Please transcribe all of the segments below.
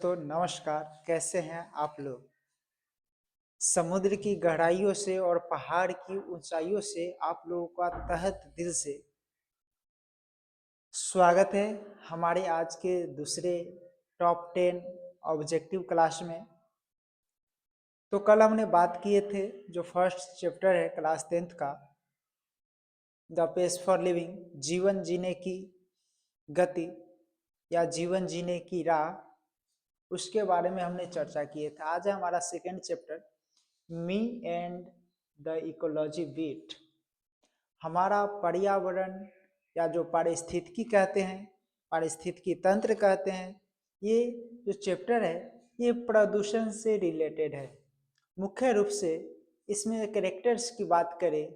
तो नमस्कार, कैसे हैं आप लोग? समुद्र की गहराइयों से और पहाड़ की ऊंचाइयों से आप लोगों का तहत दिल से स्वागत है हमारे आज के दूसरे टॉप 10 ऑब्जेक्टिव क्लास में। तो कल हमने बात किए थे जो फर्स्ट चैप्टर है क्लास 10th का, द पेस फॉर लिविंग, जीवन जीने की गति या जीवन जीने की राह, उसके बारे में हमने चर्चा किए थे। आज है हमारा second chapter, me and the ecology beat. हमारा पर्यावरण या जो पारिस्थितिकी कहते हैं, पारिस्थितिकी तंत्र कहते हैं, ये जो चैप्टर है ये प्रदूषण से रिलेटेड है। मुख्य रूप से इसमें कैरेक्टर्स की बात करें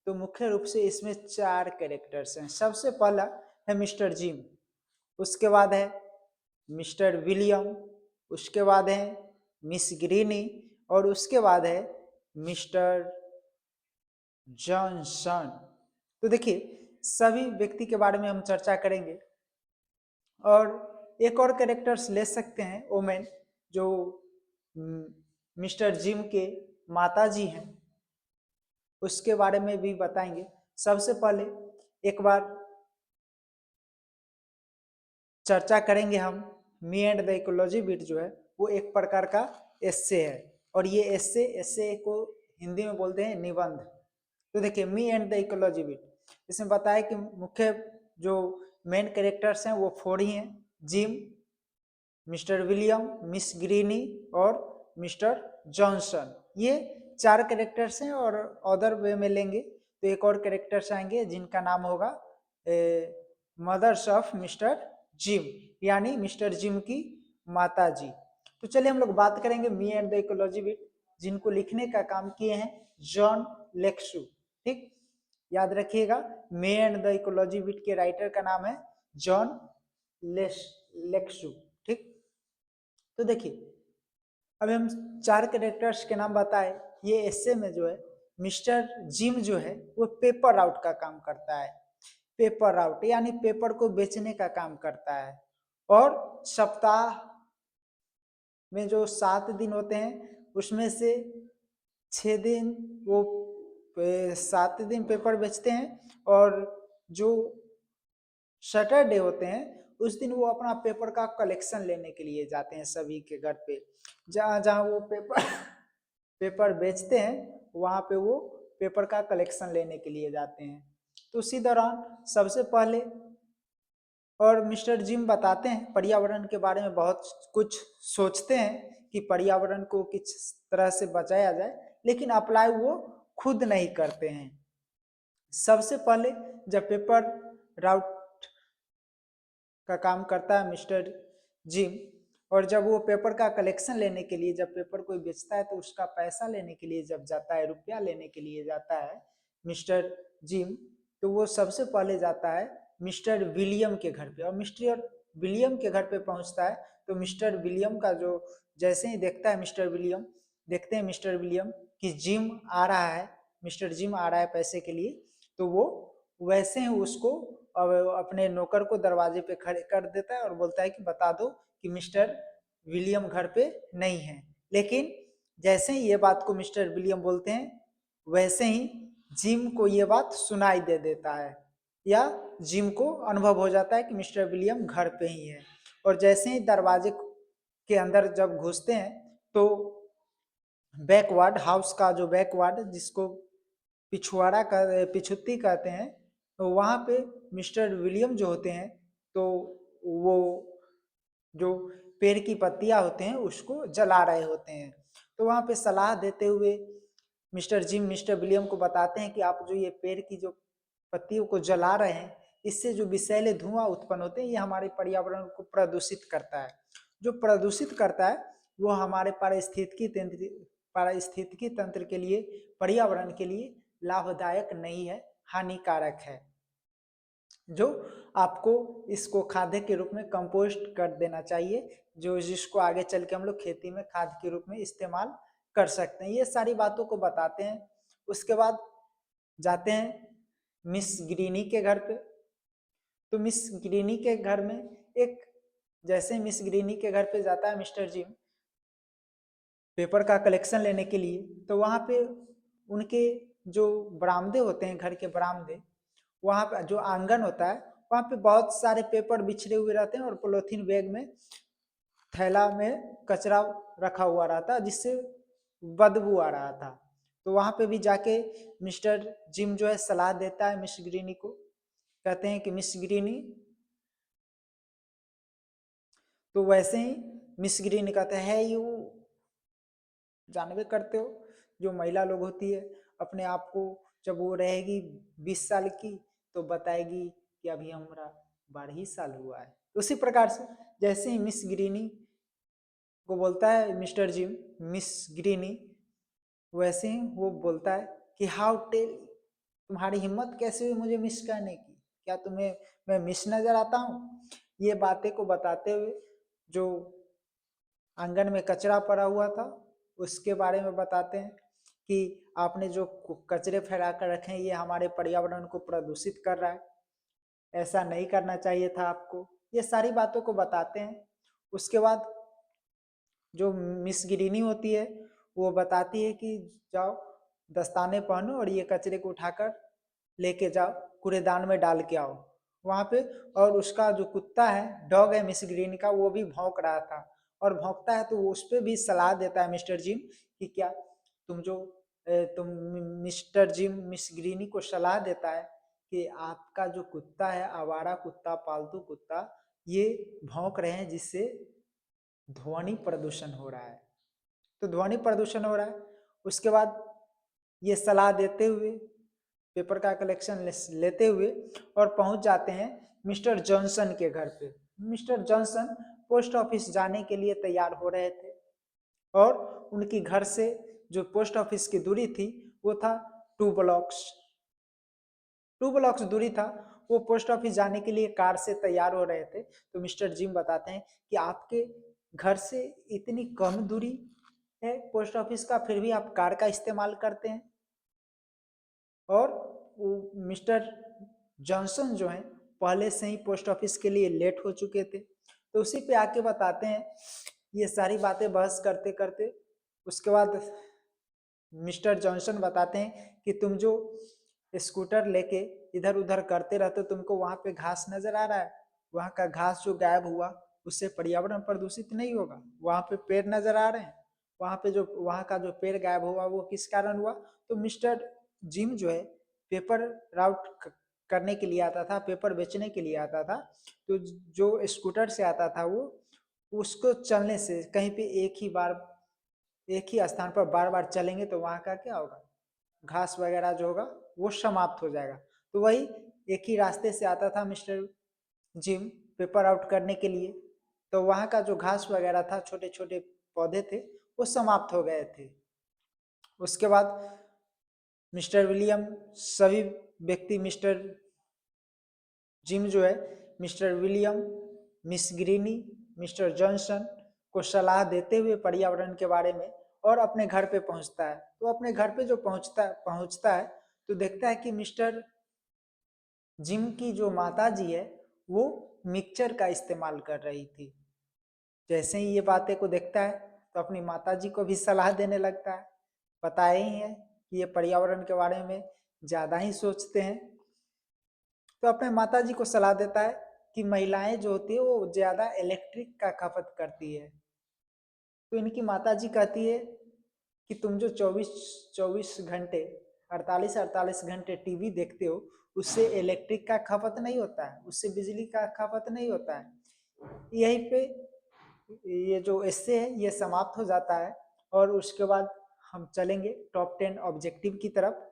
तो मुख्य रूप से इसमें 4 कैरेक्टर्स हैं। सबसे पहला है मिस्टर जिम, उसके बाद है मिस्टर विलियम, उसके बाद है मिस ग्रीनी और उसके बाद है मिस्टर जॉनसन। तो देखिए सभी व्यक्ति के बारे में हम चर्चा करेंगे और एक और कैरेक्टर्स ले सकते हैं ओमेन, जो मिस्टर जिम के माता जी हैं, उसके बारे में भी बताएंगे। सबसे पहले एक बार चर्चा करेंगे हम मी एंड द इकोलॉजी बिट, जो है वो एक प्रकार का एस्से है और ये एस्से को हिंदी में बोलते हैं निबंध। तो देखिए मी एंड द इकोलॉजी बिट, इसमें बताया कि मुख्य जो मेन कैरेक्टर्स हैं वो 4 ही हैं, Jim, mister William, miss Greeny और मिस्टर जॉनसन। ये 4 कैरेक्टर्स हैं और अदर वे में लेंगे तो एक और कैरेक्टर्स आएंगे जिनका नाम होगा मदर्स ऑफ मिस्टर जिम, यानी मिस्टर जिम की माता जी। तो चलिए हम लोग बात करेंगे मी एंड द इकोलॉजी बिट, जिनको लिखने का काम किए हैं जॉन लेक्सू। ठीक, याद रखिएगा मी एंड द इकोलॉजी बिट के राइटर का नाम है जॉन लेक्सू। ठीक, तो देखिए अभी हम 4 कैरेक्टर्स के नाम बताए। ये एस्से में जो है मिस्टर जिम जो है वो पेपर आउट का काम करता है, पेपर आउट यानी पेपर को बेचने का काम करता है। और सप्ताह में जो 7 दिन होते हैं उसमें से 6 दिन वो 7 दिन पेपर बेचते हैं और जो सैटरडे होते हैं उस दिन वो अपना पेपर का कलेक्शन लेने के लिए जाते हैं सभी के घर पे। जहाँ जहाँ वो पेपर पेपर बेचते हैं वहाँ पे वो पेपर का कलेक्शन लेने के लिए जाते हैं। तो उसी दौरान सबसे पहले और मिस्टर जिम बताते हैं पर्यावरण के बारे में बहुत कुछ सोचते हैं कि पर्यावरण को किस तरह से बचाया जाए, लेकिन अप्लाई वो खुद नहीं करते हैं। सबसे पहले जब पेपर राउट का काम करता है मिस्टर जिम, और जब वो पेपर का कलेक्शन लेने के लिए, जब पेपर कोई बेचता है तो उसका पैसा लेने के लिए जब जाता है, रुपया लेने के लिए जाता है मिस्टर जिम, तो वो सबसे पहले जाता है मिस्टर विलियम के घर पे। और मिस्टर विलियम के घर पे पहुंचता है तो मिस्टर विलियम का जो जैसे ही देखता है मिस्टर विलियम, देखते हैं मिस्टर विलियम कि जिम आ रहा है, मिस्टर जिम आ रहा है पैसे के लिए, तो वो वैसे ही उसको अपने नौकर को दरवाजे पे खड़े कर देता है और बोलता है कि बता दो कि मिस्टर विलियम घर पे नहीं है। लेकिन जैसे ही ये बात को मिस्टर विलियम बोलते हैं वैसे ही जिम को ये बात सुनाई दे देता है या जिम को अनुभव हो जाता है कि मिस्टर विलियम घर पे ही है। और जैसे ही दरवाजे के अंदर जब घुसते हैं तो बैकवार्ड हाउस का जो बैकवार्ड जिसको पिछवाड़ा का पिछुत्ती कहते हैं, तो वहाँ पे मिस्टर विलियम जो होते हैं तो वो जो पेड़ की पत्तियां होते हैं उसको जला रहे होते हैं। तो वहाँ पे सलाह देते हुए मिस्टर जिम मिस्टर विलियम को बताते हैं कि आप जो ये पेड़ की जो पत्तियों को जला रहे हैं इससे जो विषैले धुआं उत्पन्न होते हैं ये हमारे पर्यावरण को प्रदूषित करता है। जो प्रदूषित करता है वो हमारे पारिस्थितिकी तंत्र के लिए, पर्यावरण के लिए लाभदायक नहीं है, हानिकारक है। जो आपको इसको खाद्य के रूप में कंपोस्ट कर देना चाहिए, जो जिसको आगे चल के हम लोग खेती में खाद के रूप में इस्तेमाल कर सकते हैं। ये सारी बातों को बताते हैं। उसके बाद जाते हैं मिस ग्रीनी के घर पे। तो मिस ग्रीनी के घर में एक जैसे मिस ग्रीनी के घर पे जाता है मिस्टर जिम पेपर का कलेक्शन लेने के लिए, तो वहाँ पे उनके जो बरामदे होते हैं, घर के बरामदे, वहाँ पे जो आंगन होता है वहाँ पे बहुत सारे पेपर बिछड़े हुए रहते हैं और पॉलीथीन बैग में थैला में कचरा रखा हुआ रहता जिससे बदबू आ रहा था। तो वहाँ पे भी जाके मिस्टर जिम जो है सलाह देता है मिस ग्रीनी को, कहते हैं कि मिस ग्रीनी, तो वैसे ही मिस ग्रीनी कहते हैं यू जानबे करते हो जो महिला लोग होती है अपने आप को जब वो रहेगी 20 साल की तो बताएगी कि अभी हमारा 12 साल हुआ है। उसी प्रकार से जैसे ही मिस ग्रीनी को बोलता है मिस्टर जिम मिस ग्रीनी, वैसे ही वो बोलता है कि हाउ टेल, तुम्हारी हिम्मत कैसे हुई मुझे मिस करने की, क्या तुम्हें मैं मिस नजर आता हूँ। ये बातें को बताते हुए जो आंगन में कचरा पड़ा हुआ था उसके बारे में बताते हैं कि आपने जो कचरे फैला कर रखे हैं ये हमारे पर्यावरण को प्रदूषित कर रहा है, ऐसा नहीं करना चाहिए था आपको। ये सारी बातों को बताते हैं। उसके बाद जो मिस गिरीनी होती है वो बताती है कि जाओ दस्ताने पहनो और ये कचरे को उठाकर लेके जाओ कूड़ेदान में डाल के आओ वहाँ पे। और उसका जो कुत्ता है, डॉग है मिस ग्रीन का, वो भी भौंक रहा था और भौंकता है तो वो उस पर भी सलाह देता है मिस्टर जिम कि क्या तुम जो तुम मिस्टर जिम मिस ग्रीनी को सलाह देता है कि आपका जो कुत्ता है, आवारा कुत्ता, पालतू कुत्ता, ये भौंक रहे हैं जिससे ध्वनि प्रदूषण हो रहा है। तो ध्वनि प्रदूषण हो रहा है। उसके बाद ये सलाह देते हुए पेपर का कलेक्शन लेते हुए और पहुंच जाते हैं मिस्टर जॉनसन के घर पे। मिस्टर जॉनसन पोस्ट ऑफिस जाने के लिए तैयार हो रहे थे और उनकी घर से जो पोस्ट ऑफिस की दूरी थी वो था 2 ब्लॉक्स। 2 ब्लॉक्स दूरी था। वो पोस्ट ऑफिस जाने के लिए कार से तैयार हो रहे थे। तो मिस्टर जिम बताते हैं कि आपके घर से इतनी कम दूरी है पोस्ट ऑफिस का, फिर भी आप कार का इस्तेमाल करते हैं। और वो मिस्टर जॉनसन जो हैं पहले से ही पोस्ट ऑफिस के लिए लेट हो चुके थे। तो उसी पे आके बताते हैं ये सारी बातें बहस करते करते। उसके बाद मिस्टर जॉनसन बताते हैं कि तुम जो स्कूटर लेके इधर उधर करते रहते हो, तुमको वहां पे घास नजर आ रहा है, वहां का घास जो गायब हुआ उससे पर्यावरण प्रदूषित नहीं होगा। वहां पे पेड़ नजर आ रहे हैं, वहां पे जो वहां का जो पेड़ गायब हुआ वो किस कारण हुआ। तो मिस्टर जिम जो है पेपर राउट करने के लिए आता था, पेपर बेचने के लिए आता था। तो जो स्कूटर से आता था वो उसको चलने से कहीं पे एक ही स्थान पर बार बार चलेंगे तो वहाँ का क्या होगा, घास वगैरह जो होगा वो समाप्त हो जाएगा। तो वही एक ही रास्ते से आता था मिस्टर जिम पेपर आउट करने के लिए, तो वहाँ का जो घास वगैरह था, छोटे छोटे पौधे थे, वो समाप्त हो गए थे। उसके बाद मिस्टर विलियम सभी व्यक्ति मिस्टर जिम जो है mister William, miss Greeny, mister Johnson को सलाह देते हुए पर्यावरण के बारे में और अपने घर पे पहुंचता है। तो अपने घर पे जो पहुंचता है तो देखता है कि मिस्टर जिम की जो माता जी है वो मिक्सचर का इस्तेमाल कर रही थी। जैसे ही ये बातें को देखता है तो अपनी माता जी को भी सलाह देने लगता है। पता ही है कि ये पर्यावरण के बारे में ज़्यादा ही सोचते हैं। तो अपने माता जी को सलाह देता है कि महिलाएं जो होती है वो ज़्यादा इलेक्ट्रिक का खपत करती है। तो इनकी माता जी कहती है कि तुम जो 24-24 घंटे 48-48 घंटे टीवी देखते हो उससे इलेक्ट्रिक का खपत नहीं होता है, उससे बिजली का खपत नहीं होता है। यहीं पे ये जो एस्से है ये समाप्त हो जाता है और उसके बाद हम चलेंगे टॉप 10 ऑब्जेक्टिव की तरफ।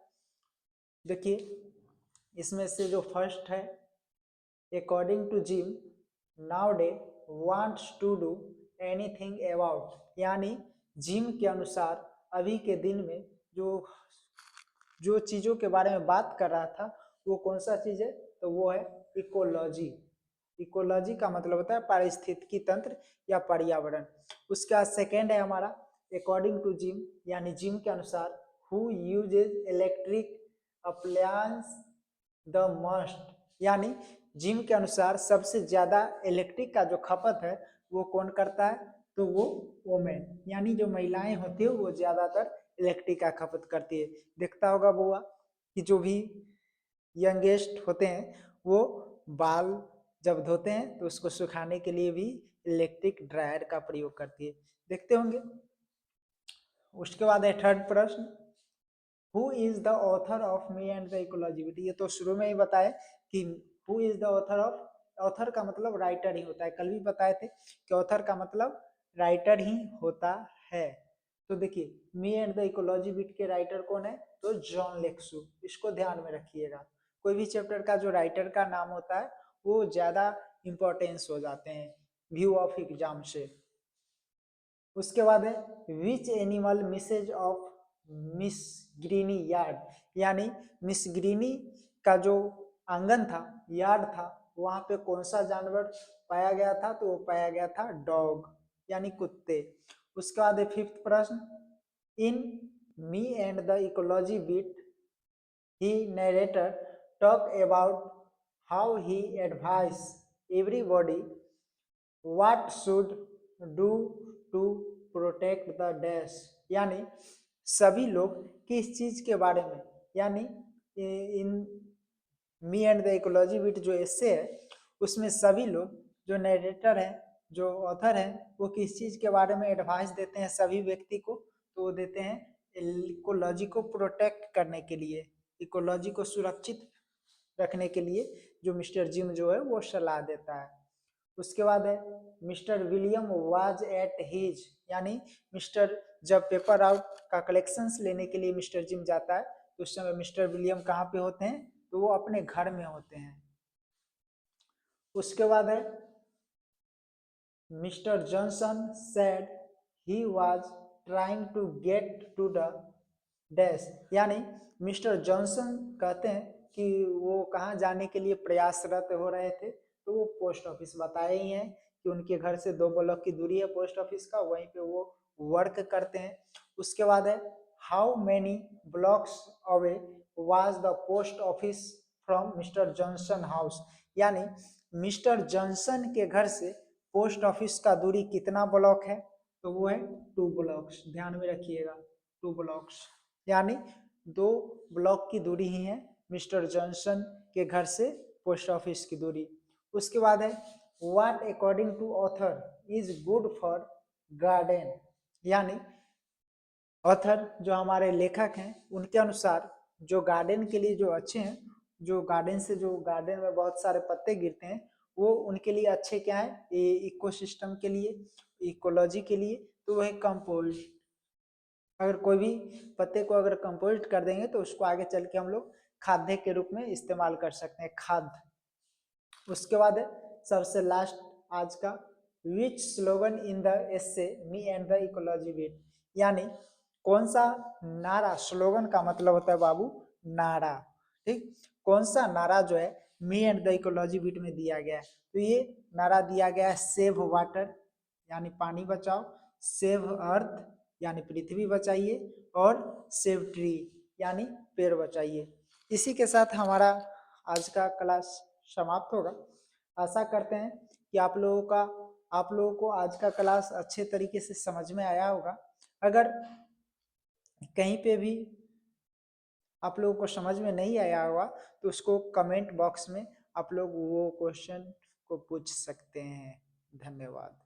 देखिए इसमें से जो फर्स्ट है, according to Jim nowadays wants to do anything about, यानी जिम के अनुसार अभी के दिन में जो जो चीज़ों के बारे में बात कर रहा था वो कौन सा चीज़ है, तो वो है इकोलॉजी। इकोलॉजी का मतलब होता है पारिस्थितिकी तंत्र या पर्यावरण। उसके बाद सेकेंड है हमारा अकॉर्डिंग टू जिम, यानी जिम के अनुसार who usage electric appliance the must, यानी जिम के अनुसार सबसे ज्यादा इलेक्ट्रिक का जो खपत है वो कौन करता है, तो वो वोमेन यानी जो महिलाएं होती है वो ज्यादातर इलेक्ट्रिक का खपत करती है। देखता होगा बुआ कि जो भी यंगेस्ट होते हैं वो बाल जब धोते हैं तो उसको सुखाने के लिए भी इलेक्ट्रिक ड्रायर का प्रयोग करती है, देखते होंगे। उसके बाद है थर्ड प्रश्न, who is the author of me and the ecology. ये तो शुरू में ही बताए कि who is the author of, author का मतलब राइटर ही होता है, कल भी बताए थे कि ऑथर का मतलब राइटर ही होता है। तो देखिए मी एंड द इकोलॉजी बिट के राइटर कौन है, तो जॉन लेक्सू, इसको ध्यान में रखिएगा। कोई भी चैप्टर का जो राइटर का नाम होता है वो ज्यादा इंपॉर्टेंस हो जाते हैं व्यू ऑफ एग्जाम से। उसके बाद है which animal messes of miss Greeny yard, यानी मिस ग्रीनी का जो आंगन था, यार्ड था, वहां पे कौन सा जानवर पाया गया था, तो वो पाया गया था डॉग यानी कुत्ते। उसके बाद है फिफ्थ प्रश्न, in me and the ecology bit he narrator talk about how he advice everybody what should do to protect the dash, यानी सभी लोग किस चीज के बारे में, यानी in me and the ecology with जो एस्से है उसमें सभी लोग जो नरेटर है, जो ऑथर है, वो किस चीज के बारे में एडवाइस देते हैं सभी व्यक्ति को, तो वो देते हैं इकोलॉजी को प्रोटेक्ट करने के लिए, इकोलॉजी को सुरक्षित रखने के लिए जो मिस्टर जिम जो है वो सलाह देता है। उसके बाद है mister William was at his, यानी मिस्टर जब पेपर आउट का कलेक्शंस लेने के लिए मिस्टर जिम जाता है तो उस समय मिस्टर विलियम कहाँ पे होते हैं, तो वो अपने घर में होते हैं। उसके बाद है mister Johnson said he was trying to get to the dash, यानी मिस्टर जॉनसन कहते हैं कि वो कहाँ जाने के लिए प्रयासरत हो रहे थे, तो वो पोस्ट ऑफिस, बताए ही हैं कि उनके घर से 2 ब्लॉक की दूरी है पोस्ट ऑफिस का, वहीं पे वो वर्क करते हैं। उसके बाद है how many blocks away was the post office from mister Johnson house, यानी मिस्टर जॉनसन के घर से पोस्ट ऑफिस का दूरी कितना ब्लॉक है, तो वो है 2 ब्लॉक्स, ध्यान में रखिएगा 2 ब्लॉक्स, यानी 2 ब्लॉक की दूरी ही है मिस्टर जॉनसन के घर से पोस्ट ऑफिस की दूरी। उसके बाद है what according to author is good for garden, यानी ऑथर जो हमारे लेखक हैं उनके अनुसार जो गार्डन के लिए जो अच्छे हैं, जो गार्डन से जो गार्डन में बहुत सारे पत्ते गिरते हैं वो उनके लिए अच्छे क्या है, इकोसिस्टम के लिए, इकोलॉजी के लिए, तो वह कंपोस्ट, अगर कोई भी पत्ते को अगर कंपोस्ट कर देंगे तो उसको आगे चल के हम लोग खाद्य के रूप में इस्तेमाल कर सकते हैं, खाद्य। उसके बाद है सबसे लास्ट आज का, which slogan in the essay me and the ecology bit, यानी कौन सा नारा, स्लोगन का मतलब होता है बाबू नारा, ठीक, कौन सा नारा जो है मी एंड द इकोलॉजी बिट में दिया गया है, तो ये नारा दिया गया है सेव वाटर यानी पानी बचाओ, सेव अर्थ यानी पृथ्वी बचाइए, और सेव ट्री यानी पेड़ बचाइए। इसी के साथ हमारा आज का क्लास समाप्त होगा। आशा करते हैं कि आप लोगों को आज का क्लास अच्छे तरीके से समझ में आया होगा। अगर कहीं पे भी आप लोगों को समझ में नहीं आया होगा तो उसको कमेंट बॉक्स में आप लोग वो क्वेश्चन को पूछ सकते हैं। धन्यवाद।